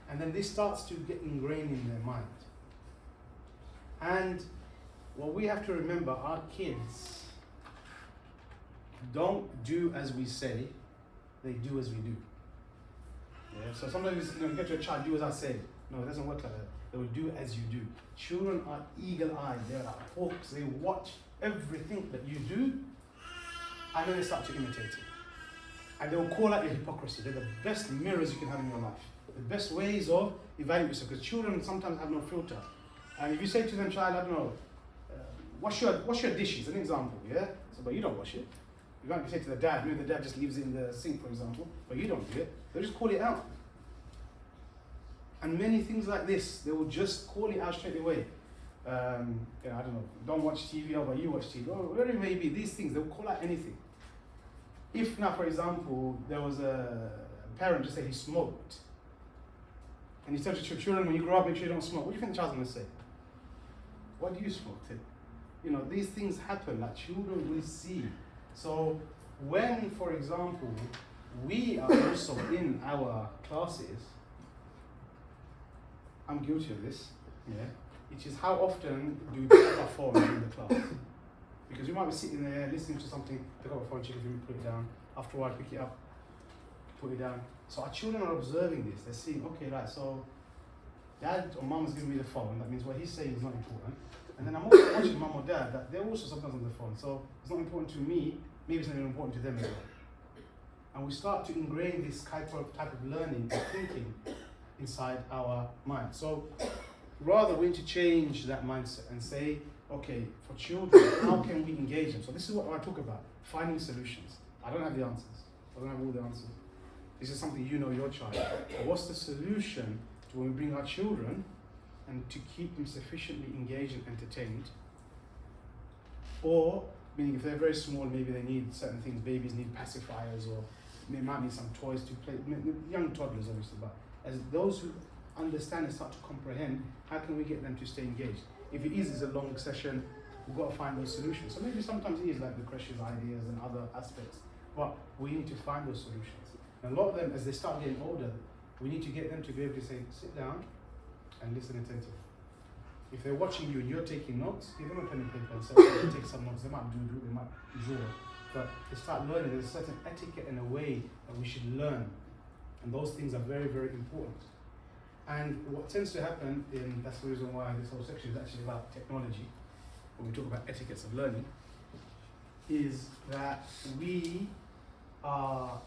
And then this starts to get ingrained in their mind. And what we have to remember, our kids don't do as we say, they do as we do. Yeah. So sometimes you get to a child, do as I say. No, it doesn't work like that. They will do as you do. Children are eagle-eyed. They're like hawks. They watch everything that you do, and then they start to imitate it. And they will call out your hypocrisy. They're the best mirrors you can have in your life. The best ways of evaluating yourself. Because children sometimes have no filter. And if you say to them, child, I don't know, wash your dishes, an example, yeah? So, but you don't wash it. You can't say to the dad, maybe the dad just leaves it in the sink, for example, but you don't do it. They'll just call it out. And many things like this, they will just call it out straight away. I don't know, don't watch TV, but you watch TV, or whatever it may be, these things, they'll call out anything. If now, for example, there was a parent just say he smoked, and you tell your children, when you grow up, make sure you don't smoke, what do you think the child's going to say? Why do you smoke, Tim? You know, these things happen, like children will see. So when, for example, we are also in our classes, I'm guilty of this, yeah, which is how often do we pick up our phone in the class? Because we might be sitting there listening to something, pick up our phone, check if we put it down, after a while pick it up, put it down. So our children are observing this, they're seeing, okay, right, so dad or mum is giving me the phone, that means what he's saying is not important. And then I'm also watching mum or dad, that they're also sometimes on the phone, so it's not important to me, maybe it's not even important to them as well. And we start to ingrain this type of learning and thinking inside our mind. So rather we need to change that mindset and say, okay, for children, how can we engage them? So this is what I talk about, finding solutions. I don't have the answers. I don't have all the answers. This is something you know your child. But what's the solution to when we bring our children and to keep them sufficiently engaged and entertained? Or, meaning if they're very small, maybe they need certain things, babies need pacifiers, or they might need some toys to play, young toddlers obviously, but as those who understand and start to comprehend, how can we get them to stay engaged? If it is a long session, we've got to find those solutions. So maybe sometimes it is like the crash's ideas and other aspects, but we need to find those solutions. And a lot of them, as they start getting older, we need to get them to be able to say, sit down and listen attentively. If they're watching you and you're taking notes, give them a pen and paper and say, okay, take some notes. They might do, they might draw, but they start learning. There's a certain etiquette and a way that we should learn. And those things are very, very important. And what tends to happen, that's the reason why this whole section is actually about technology, when we talk about etiquettes of learning, is that we are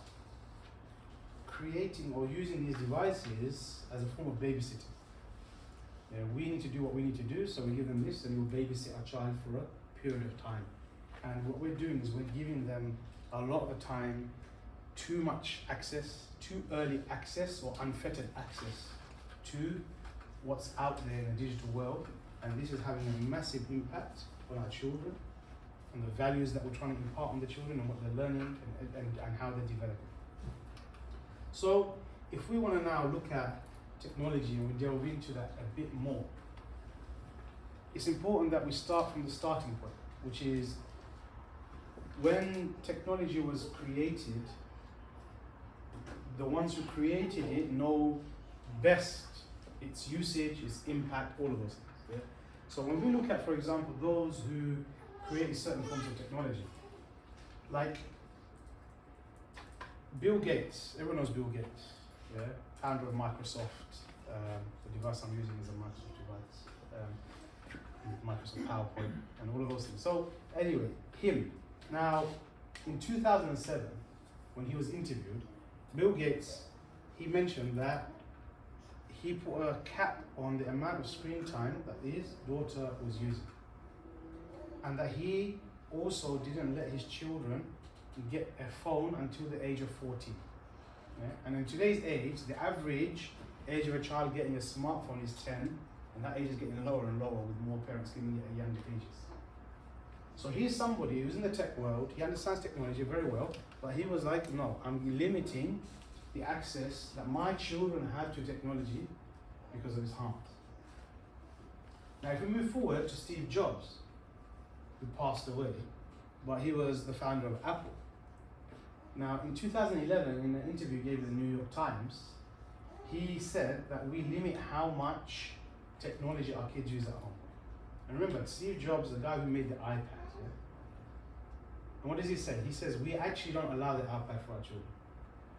creating or using these devices as a form of babysitting. Yeah, we need to do what we need to do, so we give them this and we'll babysit our child for a period of time. And what we're doing is we're giving them a lot of the time too much access, too early access or unfettered access to what's out there in the digital world, and this is having a massive impact on our children and the values that we're trying to impart on the children and what they're learning and how they're developing. So if we want to now look at technology and we delve into that a bit more, it's important that we start from the starting point, which is when technology was created, the ones who created it know best its usage, its impact, all of those things. Yeah? So when we look at, for example, those who create certain forms of technology, like Bill Gates, everyone knows Bill Gates, yeah? Founder of Microsoft. The device I'm using is a Microsoft device, Microsoft PowerPoint, and all of those things. So anyway, him. Now, in 2007, when he was interviewed, Bill Gates, he mentioned that he put a cap on the amount of screen time that his daughter was using. And that he also didn't let his children get a phone until the age of 14. Yeah? And in today's age, the average age of a child getting a smartphone is 10, and that age is getting lower and lower with more parents giving it at younger ages. So he's somebody who's in the tech world, he understands technology very well, but he was like, no, I'm limiting the access that my children have to technology because of its harms. Now if we move forward to Steve Jobs, who passed away, but he was the founder of Apple. Now in 2011, in an interview he gave with the New York Times, he said that we limit how much technology our kids use at home. And remember, Steve Jobs, the guy who made the iPad, yeah? And what does he say? He says, we actually don't allow the iPad for our children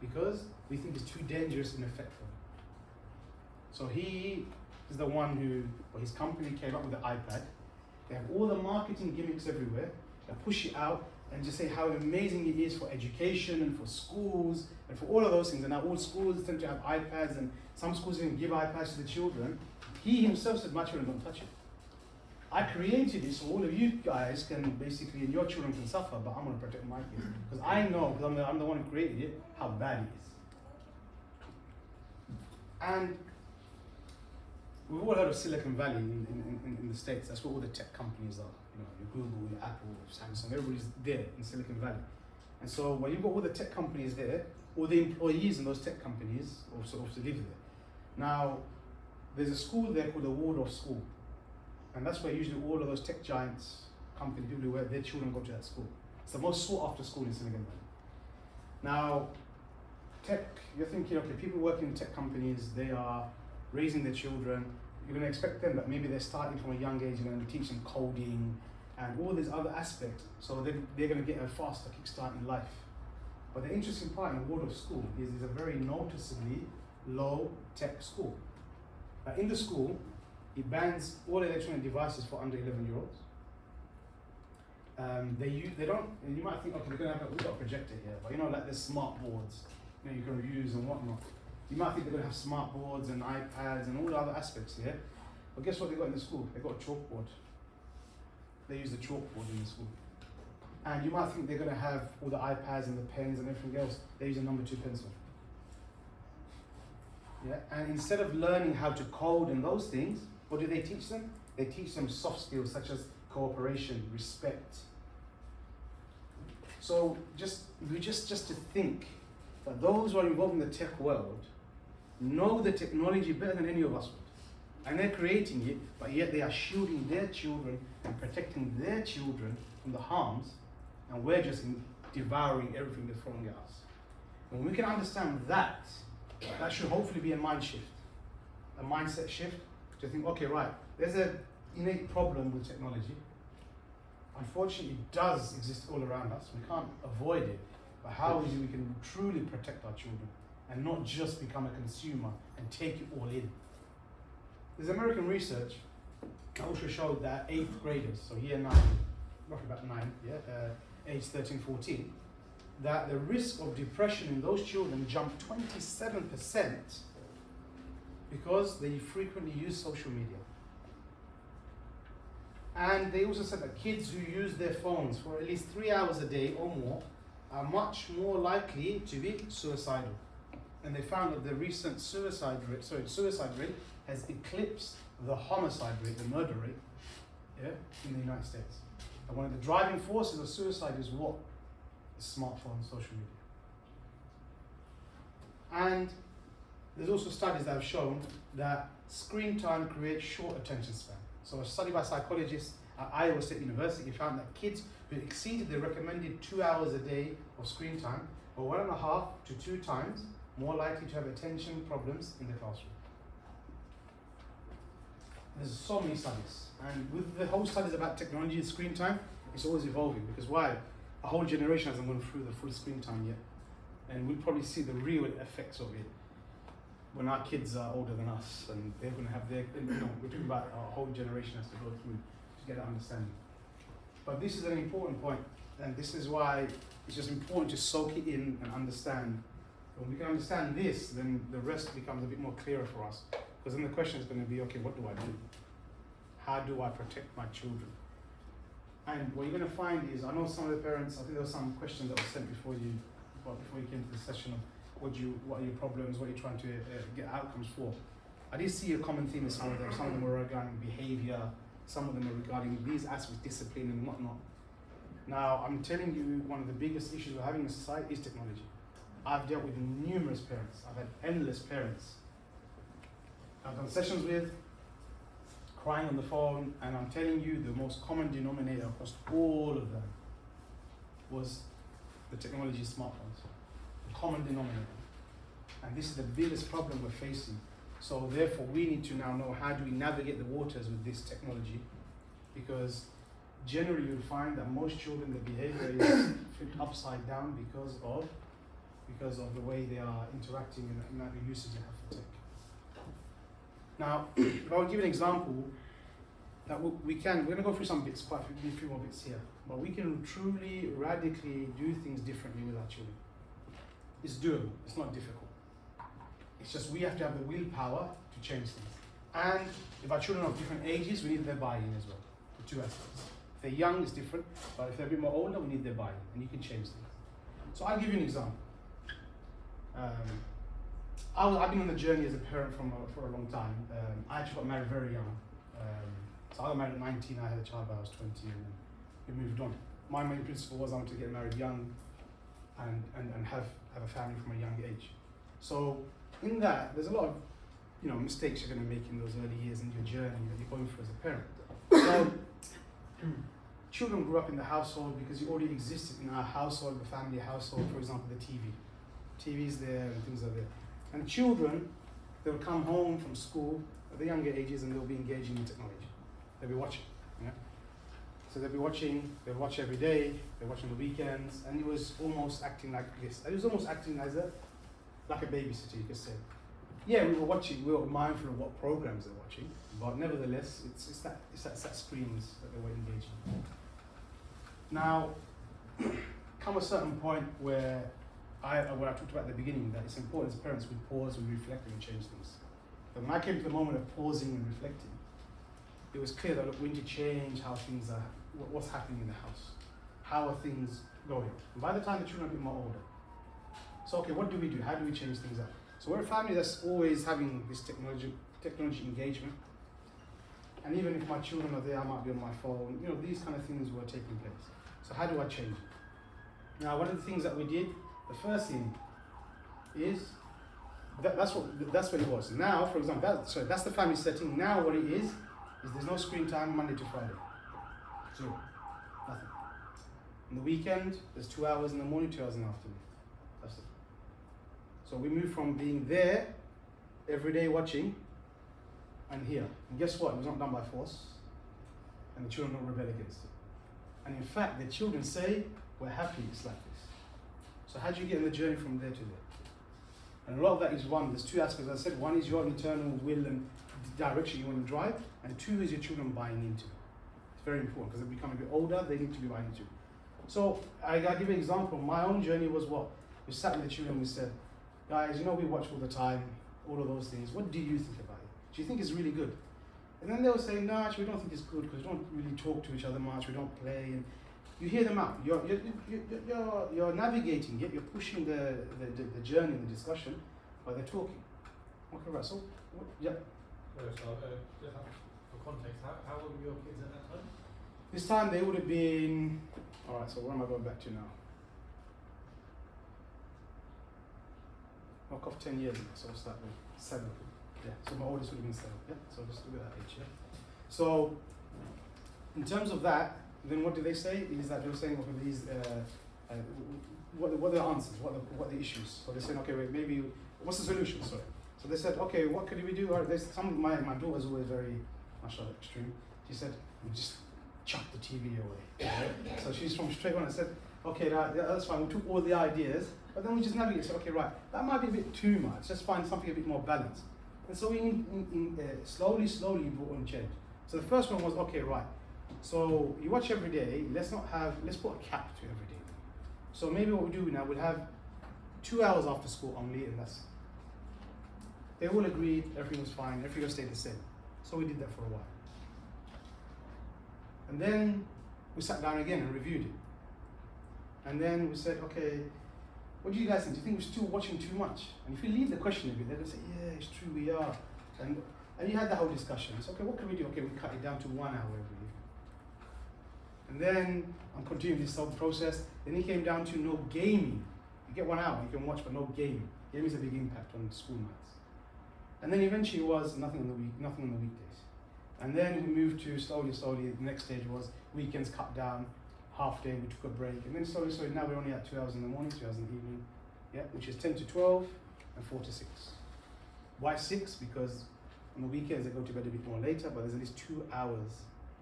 because we think it's too dangerous and effective. So he is the one who, or his company came up with the iPad. They have all the marketing gimmicks everywhere. They push it out and just say how amazing it is for education and for schools and for all of those things. And now all schools tend to have iPads, and some schools even give iPads to the children. He himself said, my children don't touch it. I created it so all of you guys can basically, and your children can suffer, but I'm going to protect my kids. Because I know, because I'm the one who created it, how bad it is. And we've all heard of Silicon Valley in the States. That's where all the tech companies are. You know, your Google, your Apple, Samsung, everybody's there in Silicon Valley. And so when you've got all the tech companies there, all the employees in those tech companies also live there. Now, there's a school there called the Waldorf School. And that's where usually all of those tech giants, company people who wear their children go to that school. It's the most sought after school in Silicon Valley. Now, tech, you're thinking, okay, people working in tech companies, they are raising their children. You're going to expect them that maybe they're starting from a young age, you're going to teach them coding and all these other aspects, so they're going to get a faster kickstart in life. But the interesting part in the Waldorf School is it's a very noticeably low tech school. In the school, it bans all electronic devices for under 11-year-olds. They don't, and you might think, okay, we've got a projector here, but you know, like the smart boards, you know, you can use and whatnot. You might think they're going to have smart boards and iPads and all the other aspects here, but guess what they got in the school? They got a chalkboard. They use the chalkboard in the school. And you might think they're going to have all the iPads and the pens and everything else. They use a number 2 pencil. Yeah, and instead of learning how to code and those things, what do they teach them? They teach them soft skills such as cooperation, respect. So just to think that those who are involved in the tech world know the technology better than any of us would. And they're creating it, but yet they are shielding their children and protecting their children from the harms, and we're just devouring everything they're throwing at us. And when we can understand that, that should hopefully be a mind shift, a mindset shift to think, okay, right, there's an innate problem with technology. Unfortunately, it does exist all around us. We can't avoid it. But how is it we can truly protect our children and not just become a consumer and take it all in? There's American research that also showed that 8th graders, so year 9, roughly about 9, age 13, 14, that the risk of depression in those children jumped 27% because they frequently use social media. And they also said that kids who use their phones for at least 3 hours a day or more are much more likely to be suicidal. And they found that the recent suicide rate has eclipsed the homicide rate, the murder rate, in the United States. And one of the driving forces of suicide is what? The smartphone, social media. And there's also studies that have shown that screen time creates short attention span. So a study by psychologists at Iowa State University found that kids who exceeded the recommended 2 hours a day of screen time were 1.5 to 2 times more likely to have attention problems in the classroom. There's so many studies, and with the whole studies about technology and screen time, it's always evolving, because why? A whole generation hasn't gone through the full screen time yet, and we'll probably see the real effects of it when our kids are older than us, and they're going to have their, we're talking about a whole generation has to go through to get that understanding. But this is an important point, and this is why it's just important to soak it in and understand. When we can understand this, then the rest becomes a bit more clearer for us. Because then the question is going to be, okay, what do I do? How do I protect my children? And what you're going to find is, I know some of the parents, I think there were some questions that were sent before you came to the session of what are your problems, what you're trying to get outcomes for. I did see a common theme in some of them. Some of them were regarding behavior, some of them were regarding these aspects, discipline and whatnot. Now, I'm telling you, one of the biggest issues we're having in society is technology. I've dealt with numerous parents. I've had endless parents I've done sessions with, crying on the phone, and I'm telling you, the most common denominator across all of them was the technology smartphones. The common denominator. And this is the biggest problem we're facing. So therefore, we need to now know how do we navigate the waters with this technology, because generally you'll find that most children, the behavior is flipped upside down because of because of the way they are interacting and the usage they have for tech. Now, if I would give an example, that we're going to go through some bits, quite a few more bits here, but we can truly, radically do things differently with our children. It's doable, it's not difficult. It's just we have to have the willpower to change things. And if our children are of different ages, we need their buy-in as well, the two aspects. If they're young, it's different, but if they're a bit more older, we need their buy-in, and you can change things. So I'll give you an example. I've been on the journey as a parent for a long time. I actually got married very young. So I got married at 19, I had a child by I was 20, and then we moved on. My main principle was I wanted to get married young and have a family from a young age. So in that, there's a lot of mistakes you're going to make in those early years in your journey that you're going through as a parent. So children grew up in the household because you already existed in our household, the family household, for example, the TV. TV's there and things are there. And children, they'll come home from school at the younger ages and they'll be engaging in technology. They'll be watching, So they'll watch every day, they'll watch on the weekends, and it was almost acting like this. It was almost acting as like a babysitter, you could say. Yeah, we were mindful of what programs they're watching, but nevertheless, it's that screens that they were engaging in. Now, come a certain point where I talked about at the beginning, that it's important as parents we pause, we reflect, and we change things. But when I came to the moment of pausing and reflecting, it was clear that we need to change how things are, what's happening in the house, how are things going. And by the time the children are a bit more older, so okay, what do we do? How do we change things up? So we're a family that's always having this technology engagement. And even if my children are there, I might be on my phone. These kind of things were taking place. So how do I change it? Now, one of the things that we did, the first thing is that's what it was. Now, for example, that's the family setting. Now, what it is there's no screen time Monday to Friday. Zero. Nothing. On the weekend, there's 2 hours in the morning, 2 hours in the afternoon. That's it. So we moved from being there every day watching and here. And guess what? It was not done by force. And the children don't rebel against it. And in fact, the children say, we're happy it's like this. So how do you get in the journey from there to there? And a lot of that is there's two aspects. As I said, one is your internal will and direction you want to drive, and two is your children buying into it. It's very important because they become a bit older, they need to be buying into it. So I'll give you an example. My own journey was what? We sat with the children, we said, guys, we watch all the time, all of those things. What do you think about it? Do you think it's really good? And then they'll say, no, actually we don't think it's good because we don't really talk to each other much, we don't play. And you hear them out. You're navigating it, you're pushing the journey, the discussion, but they're talking. Okay, right, so, yeah. So, just for context, how old were your kids at that time? This time they would have been, alright, so where am I going back to now? Knock off 10 years ago, so what's that? 7. Yeah, so my oldest would have been 7. Yeah, so just look at that age, yeah. So, in terms of that, then what do they say? Is that they were saying, okay, these, what are the answers? What are the issues? So they said, okay, wait, maybe, what's the solution? Sorry. So they said, okay, what could we do? Or my daughter's always very, extreme. She said, just chuck the TV away. Right? So she's from straight on and said, okay, that's fine. We took all the ideas, but then we just navigated. Said, okay, right, that might be a bit too much. Let's find something a bit more balanced. And so we slowly brought on change. So the first one was, okay, right. So you watch every day. Let's put a cap to every day. So maybe what we do now, we'll have 2 hours after school only, and that's it. They all agreed, everything was fine, everything stayed the same. So we did that for a while. And then we sat down again and reviewed it. And then we said, okay, what do you guys think? Do you think we're still watching too much? And if you leave the question a bit, they're going to say, yeah, it's true, we are. And you had that whole discussion. So, okay, what can we do? Okay, we cut it down to 1 hour every evening. And then I'm continuing this whole process. Then it came down to no gaming. You get 1 hour, you can watch, but no gaming. Gaming is a big impact on school nights. And then eventually it was nothing on the weekdays. And then we moved to slowly, the next stage was weekends cut down, half day, we took a break. And then slowly, now we're only at 2 hours in the morning, 2 hours in the evening, yeah, which is 10 to 12 and 4 to 6. Why 6? Because on the weekends they go to bed a bit more later, but there's at least 2 hours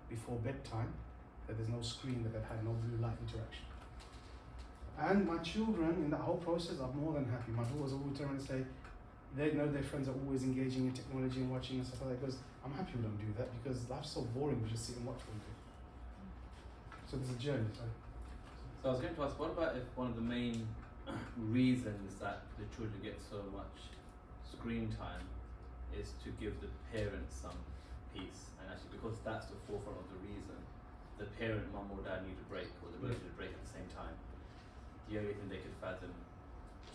before bedtime that there's no screen, that they've had no blue light interaction. And my children in that whole process are more than happy. My daughters always turn around and say, they know their friends are always engaging in technology and watching and stuff like that. Because I'm happy we don't do that because life's so boring. We just sit and watch all day. So there's a journey. Sorry. So I was going to ask, what about if one of the main reasons that the children get so much screen time is to give the parents some peace, and actually because that's the forefront of the reason, the parent, mum or dad, need a break, or they both need a break at the same time. The only thing they could fathom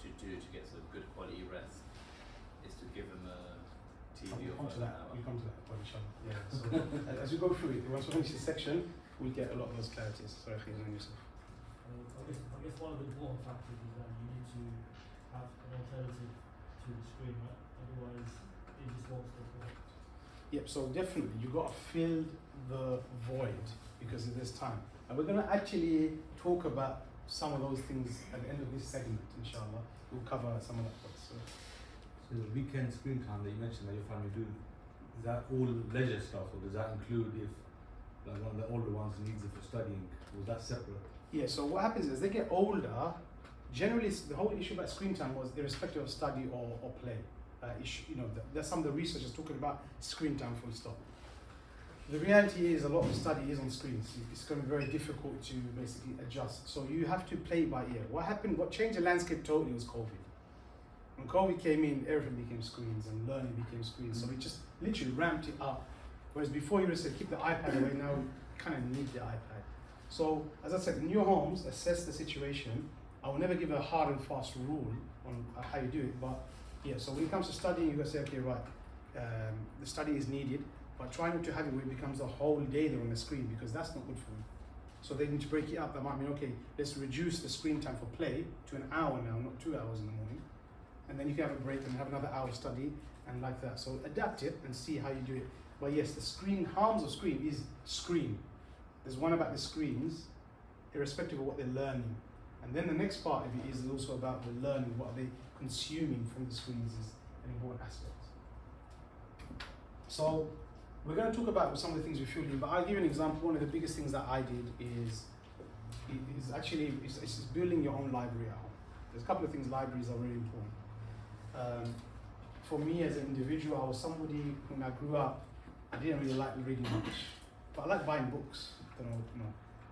to do to get some good quality rest is to give them a TV or We'll come to an that. hour. We'll come to that point, inshallah. Yeah. So as we go through it, once we finish this section, we'll get a lot of those clarities. Sorry, Khizan, and Yusuf. I guess one of the important factors is that you need to have an alternative to the screen, right? Otherwise, it just won't stay correct. Yep, so definitely you got to fill the void because of this time. And we're going to actually talk about some of those things at the end of this segment, inshallah. We'll cover some of that. So So the weekend screen time that you mentioned that your family do, is that all leisure stuff, or does that include if like one of the older ones needs it for studying? Was that separate? yeah, so what happens is as they get older, generally the whole issue about screen time was irrespective of study or play. There's some of the researchers talking about screen time full stop. The reality is a lot of study is on screens. It's going to be very difficult to basically adjust. So you have to play it by ear. What changed the landscape totally was COVID. When COVID came in, everything became screens and learning became screens. So we just literally ramped it up. Whereas before you would have said keep the iPad away, now you kind of need the iPad. So as I said, in your homes, assess the situation. I will never give a hard and fast rule on how you do it, but yeah, so when it comes to studying, you've got to say, okay, right, the study is needed, but try not to have it where it becomes a whole day they're on the screen because that's not good for them. So they need to break it up. That might mean, okay, let's reduce the screen time for play to an hour now, not 2 hours in the morning. And then you can have a break and have another hour study and like that. So adapt it and see how you do it. But yes, the harms of screen is screen. There's one about the screens, irrespective of what they're learning. And then the next part of it is also about the learning, what are they consuming from the screens is an important aspect. So we're going to talk about some of the things we feel in, but I'll give you an example. One of the biggest things that I did is building your own library at home. There's a couple of things, libraries are really important. For me as an individual, I was somebody, when I grew up, I didn't really like reading much, but I like buying books.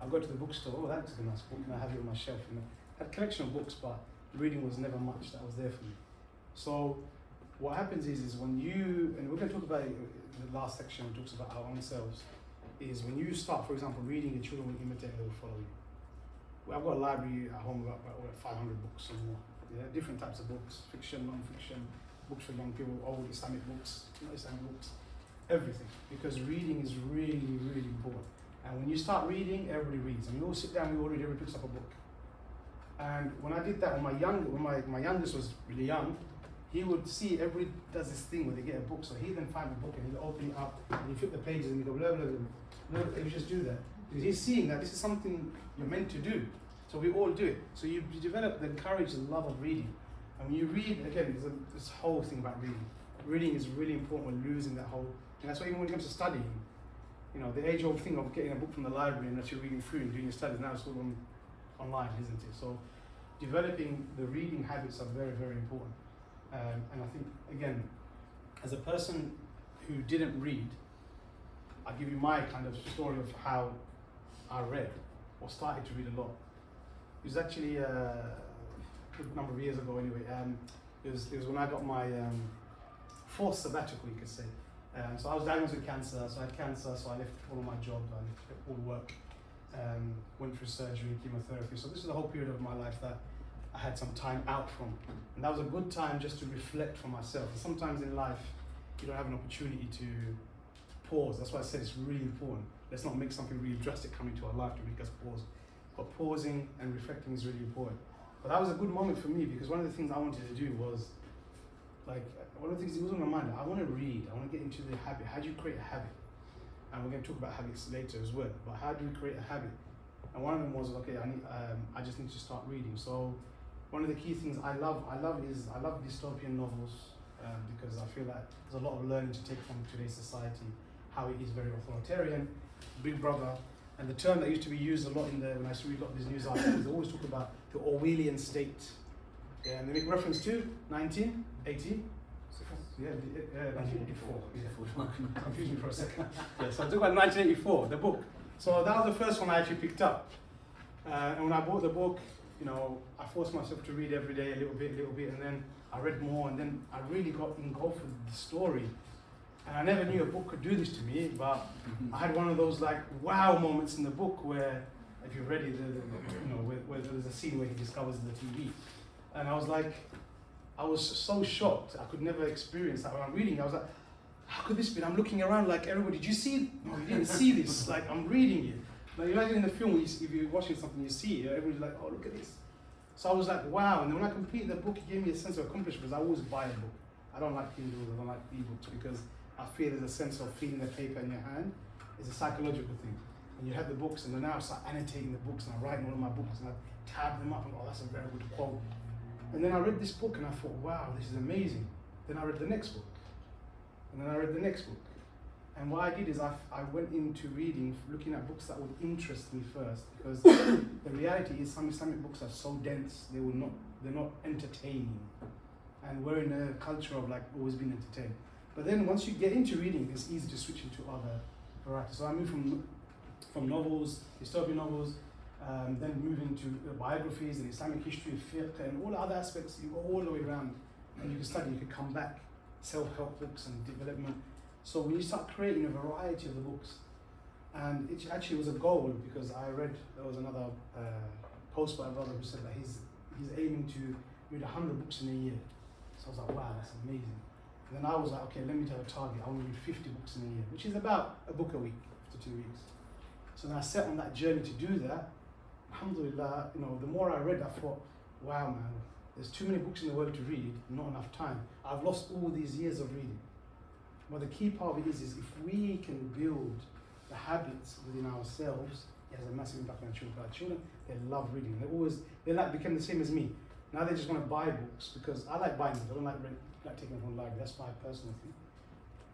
I go to the bookstore, oh, that looks like a nice book, and I have it on my shelf. I had a collection of books, but reading was never much that was there for me. So what happens is when you, and we're going to talk about it in the last section, it talks about our own selves, is when you start, for example, reading, your children will imitate and they will follow you. Well, I've got a library at home, I've got about 500 books or more. Yeah, different types of books, fiction, non-fiction, books for young people, old Islamic books, not Islamic books, everything. Because reading is really, really important. And when you start reading, everybody reads. And we all sit down, we all read, everybody picks up a book. And when I did that, when my youngest was really young, he would see everybody does this thing where they get a book. So he'd then find a book and he'd open it up and he'd flip the pages and he'd go blah, blah, blah, blah. He would just do that. Because he's seeing that this is something you're meant to do. So we all do it. So you develop the courage and love of reading. And when you read, again, there's this whole thing about reading. Reading is really important when losing that whole, and that's why even when it comes to studying, the age-old thing of getting a book from the library and actually reading through and doing your studies, now it's all online, isn't it? So developing the reading habits are very, very important. And I think, again, as a person who didn't read, I'll give you my kind of story of how I read, or started to read a lot. It was actually a good number of years ago anyway. It was when I got my fourth sabbatical, you could say. So I was diagnosed with cancer, so I had cancer, so I left all of my job, I left all work, went through surgery, chemotherapy. So this is the whole period of my life that I had some time out from. And that was a good time just to reflect for myself. And sometimes in life, you don't have an opportunity to pause. That's why I said it's really important. Let's not make something really drastic come into our life to make us pause. But pausing and reflecting is really important. But that was a good moment for me because one of the things I wanted to do was, one of the things that was on my mind, I want to read, I want to get into the habit. How do you create a habit? And we're going to talk about habits later as well, but how do we create a habit? And one of them was, okay, I just need to start reading. So one of the key things I love dystopian novels because I feel that there's a lot of learning to take from today's society, how it is very authoritarian, Big Brother, And the term that used to be used a lot when I saw we got these news articles, they always talk about the Orwellian state. Yeah, and they make reference to 1980. Yeah, 1984. Yeah, confused me for a second. Yeah, so I talk about 1984, the book. So that was the first one I actually picked up. And when I bought the book, you know, I forced myself to read every day a little bit, and then I read more, and then I really got engulfed with the story. And I never knew a book could do this to me, but I had one of those like wow moments in the book where, if you've read it, you know, where there's a scene where he discovers the TV, and I was so shocked. I could never experience that when I'm reading. I was like, how could this be? I'm looking around like everybody. Did you see it? No, you didn't see this. Like I'm reading it. Like imagine in the film, if you're watching something, you see it. Everybody's like, oh look at this. So I was like, wow. And then when I completed the book, it gave me a sense of accomplishment. Because I always buy a book. I don't like Kindles. I don't like e-books because I feel there's a sense of feeling the paper in your hand. It's a psychological thing. And you have the books, and then now I start annotating the books, and I write in all of my books, and I tab them up, and oh, that's a very good quote. And then I read this book, and I thought, wow, this is amazing. Then I read the next book, and then I read the next book. And what I did is I went into reading, looking at books that would interest me first, because the reality is some Islamic books are so dense, they're not entertaining. And we're in a culture of like always being entertained. But then once you get into reading, it's easy to switch into other varieties. So I moved from novels, dystopian novels, then move into biographies and Islamic history, fiqh, and all other aspects. You go all the way around, and you can study. You can come back, self-help books and development. So when you start creating a variety of the books, and it actually was a goal because I read there was another post by a brother who said that he's aiming to read 100 books in a year. So I was like, wow, that's amazing. And then I was like, okay, let me have a target. I want to read 50 books in a year, which is about a book a week after 2 weeks. So then I set on that journey to do that. Alhamdulillah, you know, the more I read, I thought, wow, man, there's too many books in the world to read, not enough time. I've lost all these years of reading. But the key part of it is if we can build the habits within ourselves, it has a massive impact on our children. Our children, they love reading. They like become the same as me. Now they just want to buy books because I like buying books. I don't like taking them from the library. That's my personal thing.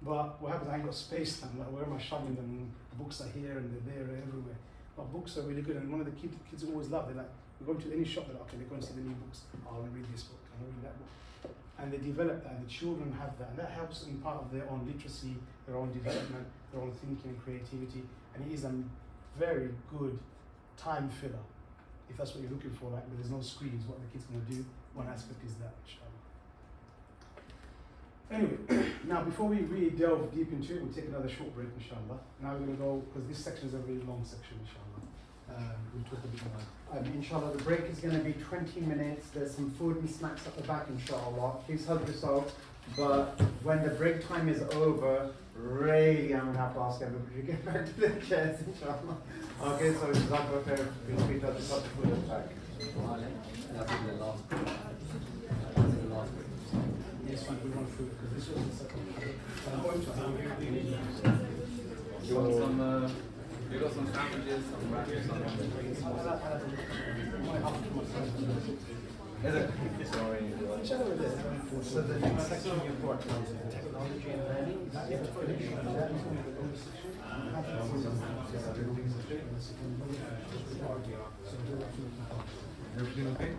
But what happens? I ain't got space. I'm like, where am I shoving them? The books are here and they're there everywhere. But books are really good. And one of the kids always love. They're like, we go to any shop. They're like, okay, they go and see the new books. Oh, I want to read this book. I want to read that book. And they develop that. And the children have that, and that helps in part of their own literacy, their own development, their own thinking and creativity. And it is a very good time filler. If that's what you're looking for, like, there's no screens, what the kids going to do, one aspect is that, inshallah. Anyway, now before we really delve deep into it, we'll take another short break, inshallah. Now we're going to go, because this section is a really long section, inshallah. We'll talk a bit more. Inshallah, the break is going to be 20 minutes. There's some food and snacks at the back, inshallah. Please help yourself. But when the break time is over, really, I'm going to have to ask everybody to get back to their chairs, inshallah. Okay, so Jazakallah khair. Feel free to have the food at the back. That's the last bit. Yes, fine, we want food, because this was the second. You want some, you got some sandwiches, some wraps, Sorry. So the next section you've got technology and learning. Is that yet to finish? Everything okay?